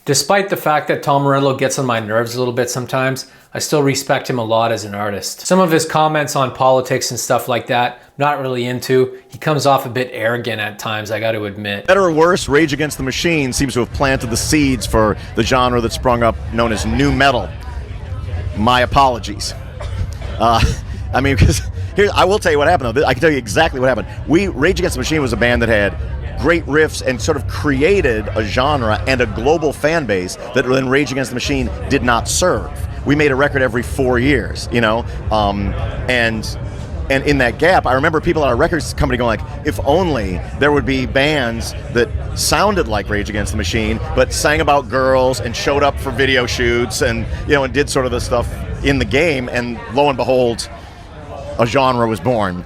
Despite the fact that Tom Morello gets on my nerves a little bit sometimes, I still respect him a lot as an artist. Some of his comments on politics and stuff like that, not really into. He comes off a bit arrogant at times, I got to admit. Better or worse, Rage Against the Machine seems to have planted the seeds for the genre that sprung up known as nu metal. My apologies. I mean, because here, I will tell you what happened though. I can tell you exactly what happened. Rage Against the Machine was a band that had great riffs and sort of created a genre and a global fan base that then Rage Against the Machine did not serve. We made a record every 4 years, you know, and in that gap, I remember people at our records company going like, if only there would be bands that sounded like Rage Against the Machine, but sang about girls and showed up for video shoots and, you know, and did sort of the stuff in the game, and lo and behold, a genre was born.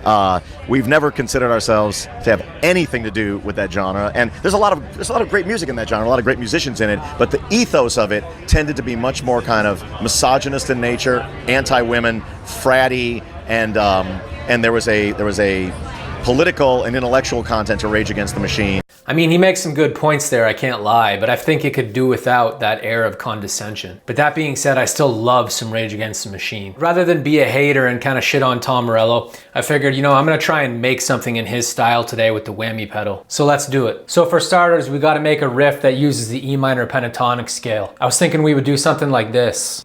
We've never considered ourselves to have anything to do with that genre, and there's a lot of great music in that genre, a lot of great musicians in it, but the ethos of it tended to be much more kind of misogynist in nature, anti-women, fratty, and there was a political and intellectual content to Rage Against the Machine. I mean, he makes some good points there, I can't lie, but I think it could do without that air of condescension. But that being said, I still love some Rage Against the Machine. Rather than be a hater and kind of shit on Tom Morello, I figured, you know, I'm gonna try and make something in his style today with the whammy pedal. So let's do it. So for starters, we gotta make a riff that uses the E minor pentatonic scale. I was thinking we would do something like this.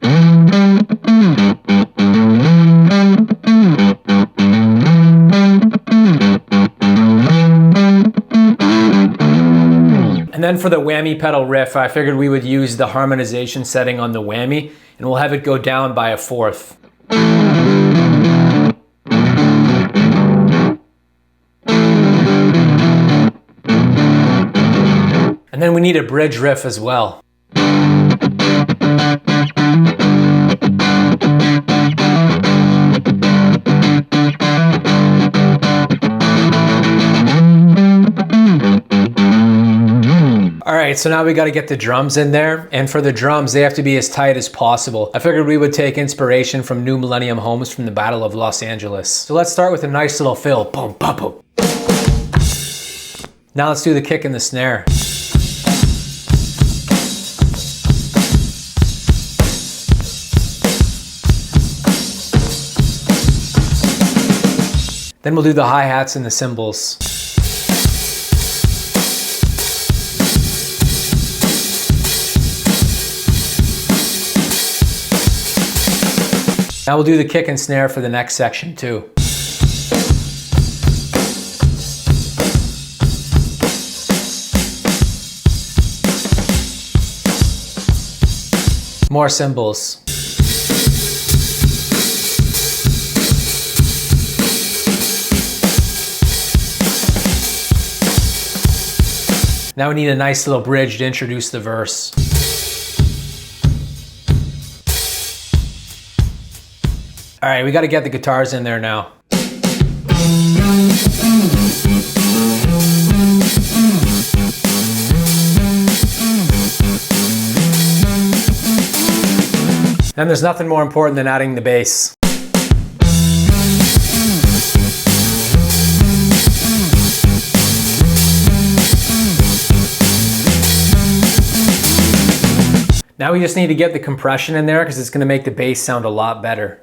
And then for the whammy pedal riff, I figured we would use the harmonization setting on the whammy, and we'll have it go down by a fourth. And then we need a bridge riff as well. Alright, so now we gotta get the drums in there, and for the drums, they have to be as tight as possible. I figured we would take inspiration from New Millennium Homes from the Battle of Los Angeles. So let's start with a nice little fill. Boom, boom, boom. Now let's do the kick and the snare. Then we'll do the hi-hats and the cymbals. Now we'll do the kick and snare for the next section too. More cymbals. Now we need a nice little bridge to introduce the verse. All right, we got to get the guitars in there now. Then there's nothing more important than adding the bass. Now we just need to get the compression in there because it's going to make the bass sound a lot better.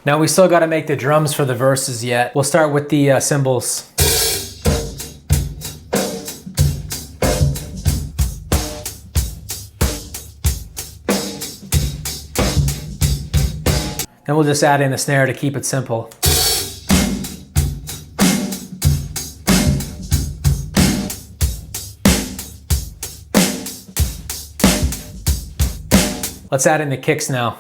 Now we still got to make the drums for the verses yet. We'll start with the cymbals. Then we'll just add in a snare to keep it simple. Let's add in the kicks now.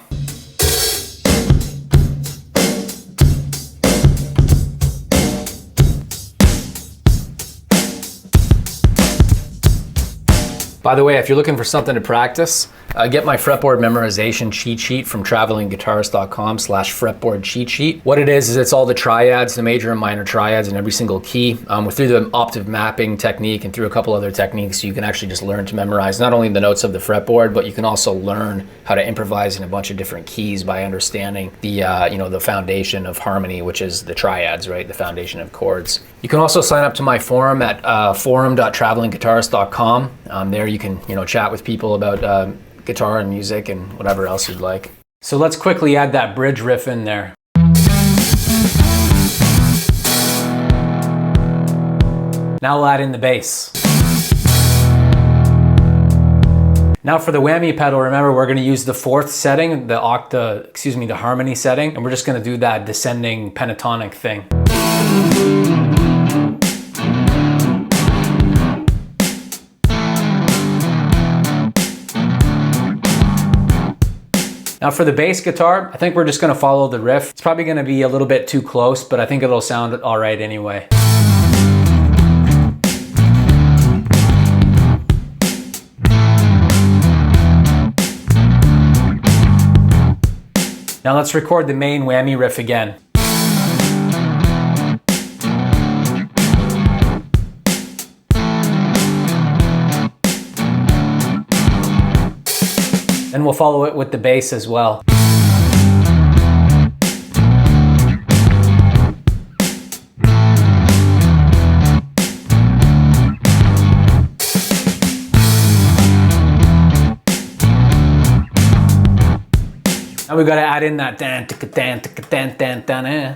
By the way, if you're looking for something to practice, get my fretboard memorization cheat sheet from travelingguitarist.com/fretboard cheat sheet. What it is it's all the triads, the major and minor triads in every single key. Through the octave mapping technique and through a couple other techniques, you can actually just learn to memorize not only the notes of the fretboard, but you can also learn how to improvise in a bunch of different keys by understanding the the foundation of harmony, which is the triads, right? The foundation of chords. You can also sign up to my forum at forum.travelingguitarist.com. There you can chat with people about guitar and music and whatever else you'd like. So let's quickly add that bridge riff in there. Now we'll add in the bass. Now for the whammy pedal, remember we're going to use the 4th setting, the harmony setting, and we're just going to do that descending pentatonic thing. Now for the bass guitar, I think we're just going to follow the riff. It's probably going to be a little bit too close, but I think it'll sound all right anyway. Now let's record the main whammy riff again. Then we'll follow it with the bass as well. Now we gotta add in that dan ticka dan ticka dan dan dan eh.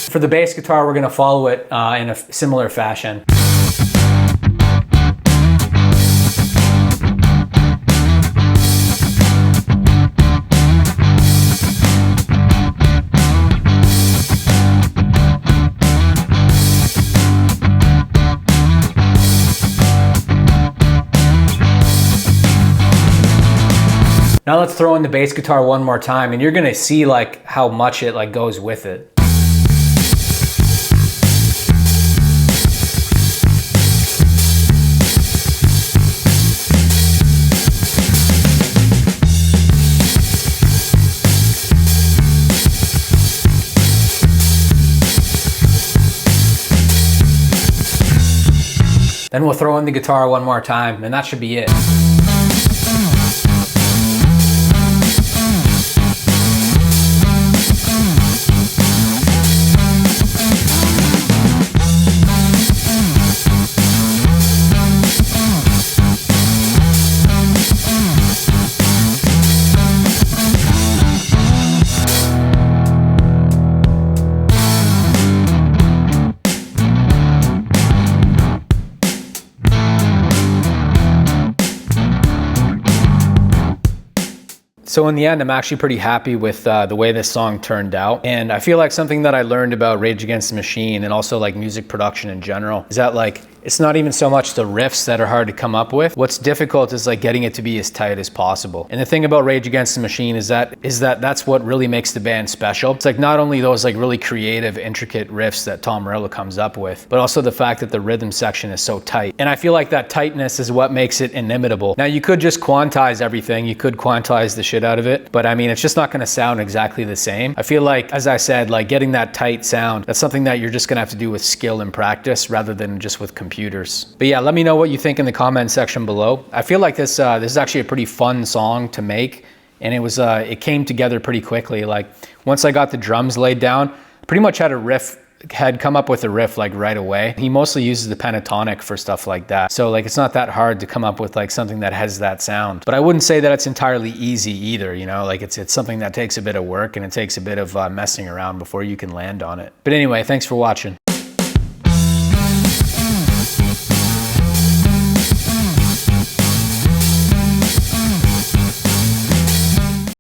For the bass guitar, we're gonna follow it in a similar fashion. Now let's throw in the bass guitar one more time, and you're gonna see like how much it like goes with it. Then we'll throw in the guitar one more time, and that should be it. So in the end, I'm actually pretty happy with the way this song turned out. And I feel like something that I learned about Rage Against the Machine and also like music production in general is that like, it's not even so much the riffs that are hard to come up with. What's difficult is like getting it to be as tight as possible. And the thing about Rage Against the Machine is that's what really makes the band special. It's like not only those like really creative, intricate riffs that Tom Morello comes up with, but also the fact that the rhythm section is so tight. And I feel like that tightness is what makes it inimitable. Now you could just quantize everything. You could quantize the shit out of it, but I mean, it's just not gonna sound exactly the same. I feel like, as I said, like getting that tight sound, that's something that you're just gonna have to do with skill and practice rather than just with computers. But yeah, let me know what you think in the comment section below. I feel like this is actually a pretty fun song to make, and it came together pretty quickly. Like once I got the drums laid down, pretty much had come up with a riff like right away. He mostly uses the pentatonic for stuff like that. So like it's not that hard to come up with like something that has that sound. But I wouldn't say that it's entirely easy either, you know, like it's something that takes a bit of work and it takes a bit of messing around before you can land on it. But anyway, thanks for watching.